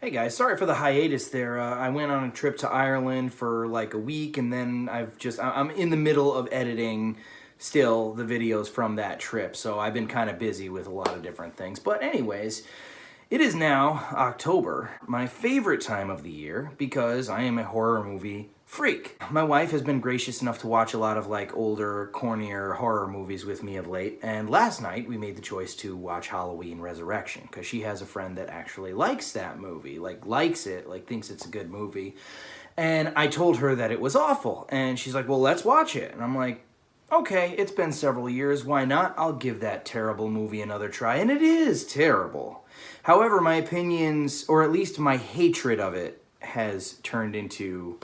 Hey guys, sorry for the hiatus there. I went on a trip to Ireland for like a week, and then I'm in the middle of editing still the videos from that trip, so I've been kind of busy with a lot of different things. But anyways, it is now October, my favorite time of the year, because I am a horror movie freak. My wife has been gracious enough to watch a lot of like older, cornier horror movies with me of late, and last night we made the choice to watch Halloween Resurrection, because she has a friend that actually likes that movie, likes it, thinks it's a good movie. And I told her that it was awful, and she's like, well, let's watch it. And I'm like, okay, it's been several years, why not? I'll give that terrible movie another try, and it is terrible. However, my opinions, or at least my hatred of it, has turned into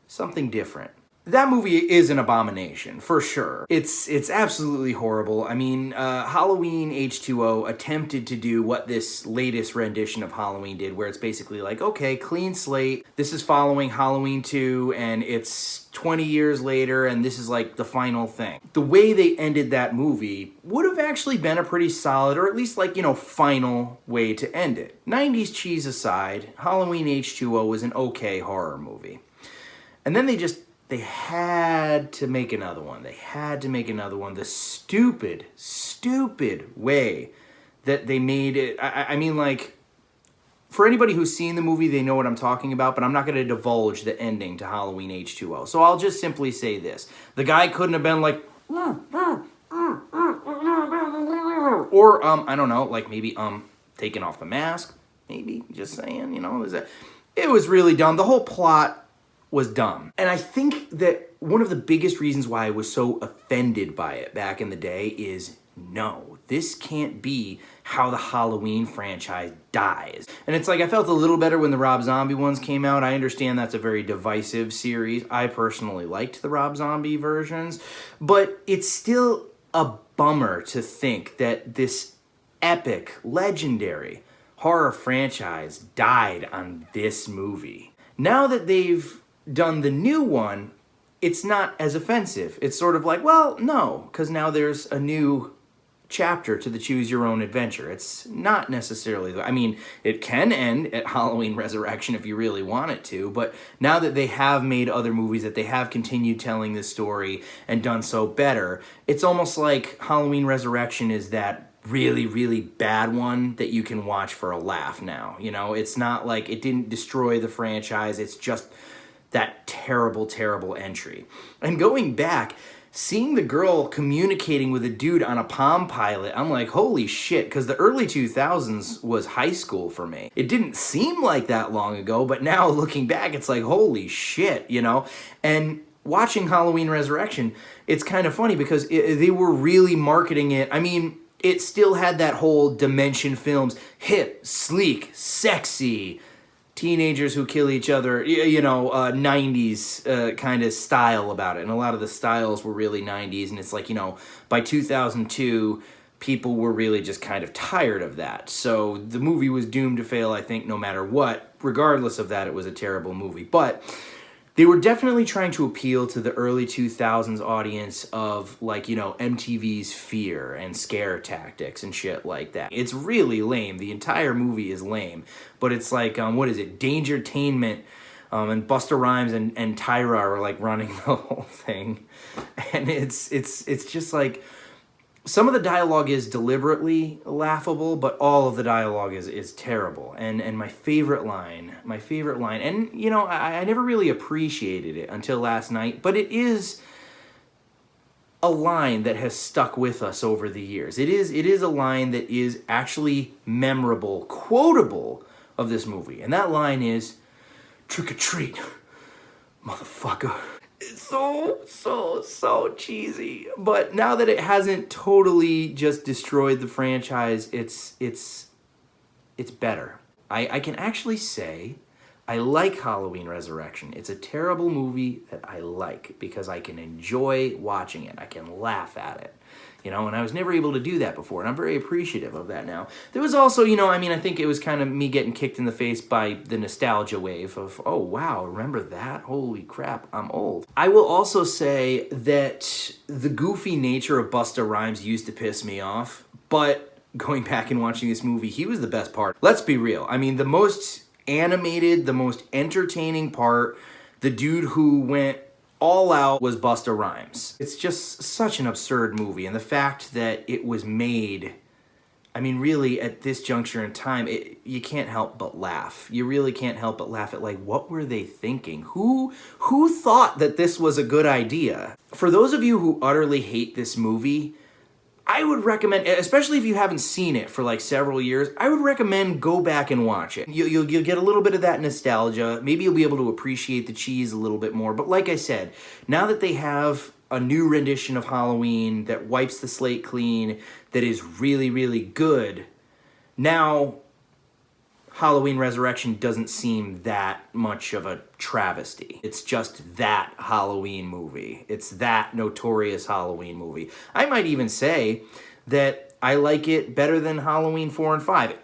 something different. That movie is an abomination, for sure. It's absolutely horrible. I mean, Halloween H2O attempted to do what this latest rendition of Halloween did, where it's basically like, okay, clean slate, this is following Halloween 2, and it's 20 years later, and this is like the final thing. The way they ended that movie would have actually been a pretty solid, or at least like, final way to end it. 90s cheese aside, Halloween H2O was an okay horror movie. And then they had to make another one. They had to make another one. The stupid way that they made it. I mean, like, for anybody who's seen the movie, they know what I'm talking about, but I'm not going to divulge the ending to Halloween H2O. So I'll just simply say this. The guy couldn't have been like, or, I don't know, like maybe, taking off the mask. Maybe, just saying, it was really dumb. The whole plot was dumb. And I think that one of the biggest reasons why I was so offended by it back in the day is, no, this can't be how the Halloween franchise dies. And it's like, I felt a little better when the Rob Zombie ones came out. I understand that's a very divisive series. I personally liked the Rob Zombie versions, but it's still a bummer to think that this epic, legendary horror franchise died on this movie. Now that they've done the new one, it's not as offensive. It's sort of like, well, no, because now there's a new chapter to the Choose Your Own Adventure. It's not necessarily, I mean, it can end at Halloween Resurrection if you really want it to, but now that they have made other movies, that they have continued telling this story and done so better, it's almost like Halloween Resurrection is that really, really bad one that you can watch for a laugh now. It's not like it didn't destroy the franchise, it's just that terrible entry. And going back, seeing the girl communicating with a dude on a Palm Pilot, I'm like, holy shit, because the early 2000s was high school for me. It didn't seem like that long ago, but now looking back, it's like, holy shit, And watching Halloween Resurrection, it's kind of funny because they were really marketing it. I mean, it still had that whole Dimension Films, hip, sleek, sexy, teenagers who kill each other, 90s kind of style about it. And a lot of the styles were really 90s. And it's like, by 2002, people were really just kind of tired of that. So the movie was doomed to fail, I think, no matter what. Regardless of that, it was a terrible movie. But they were definitely trying to appeal to the early 2000s audience of, MTV's Fear and Scare Tactics and shit like that. It's really lame. The entire movie is lame. But it's like, what is it? Dangertainment and Busta Rhymes and Tyra are, running the whole thing. And it's just like, some of the dialogue is deliberately laughable, but all of the dialogue is terrible. And my favorite line, and I never really appreciated it until last night, but it is a line that has stuck with us over the years. It is a line that is actually memorable, quotable of this movie. And that line is, "Trick or treat, motherfucker." It's so cheesy. But now that it hasn't totally just destroyed the franchise, it's better. I can actually say I like Halloween Resurrection. It's a terrible movie that I like because I can enjoy watching it. I can laugh at it. And I was never able to do that before, and I'm very appreciative of that now. There was also, I think it was kind of me getting kicked in the face by the nostalgia wave of, oh, wow, remember that? Holy crap, I'm old. I will also say that the goofy nature of Busta Rhymes used to piss me off, but going back and watching this movie, he was the best part. Let's be real. I mean, the most animated, the most entertaining part. The dude who went all out was Busta Rhymes. It's just such an absurd movie, and the fact that it was made, I mean, really, at this juncture in time, you can't help but laugh. You really can't help but laugh at, like, what were they thinking? Who thought that this was a good idea? For those of you who utterly hate this movie, I would recommend, especially if you haven't seen it for like several years, I would recommend go back and watch it. You'll get a little bit of that nostalgia. Maybe you'll be able to appreciate the cheese a little bit more. But like I said, now that they have a new rendition of Halloween that wipes the slate clean, that is really, really good, now Halloween Resurrection doesn't seem that much of a travesty. It's just that Halloween movie. It's that notorious Halloween movie. I might even say that I like it better than Halloween 4 and 5.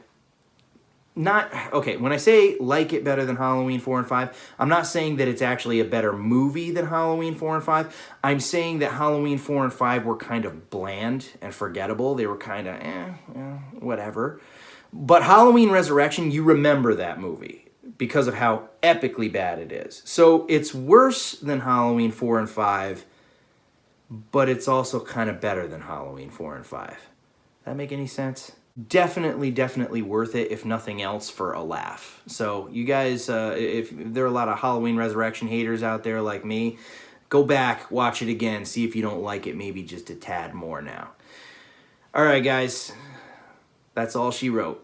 Okay, when I say like it better than Halloween 4 and 5, I'm not saying that it's actually a better movie than Halloween 4 and 5. I'm saying that Halloween 4 and 5 were kind of bland and forgettable. They were kind of, whatever. But Halloween Resurrection, you remember that movie because of how epically bad it is. So it's worse than Halloween 4 and 5, but it's also kind of better than Halloween 4 and 5. That make any sense? Definitely worth it, if nothing else, for a laugh. So you guys, if there are a lot of Halloween Resurrection haters out there like me, go back, watch it again, see if you don't like it maybe just a tad more now. All right, guys. That's all she wrote.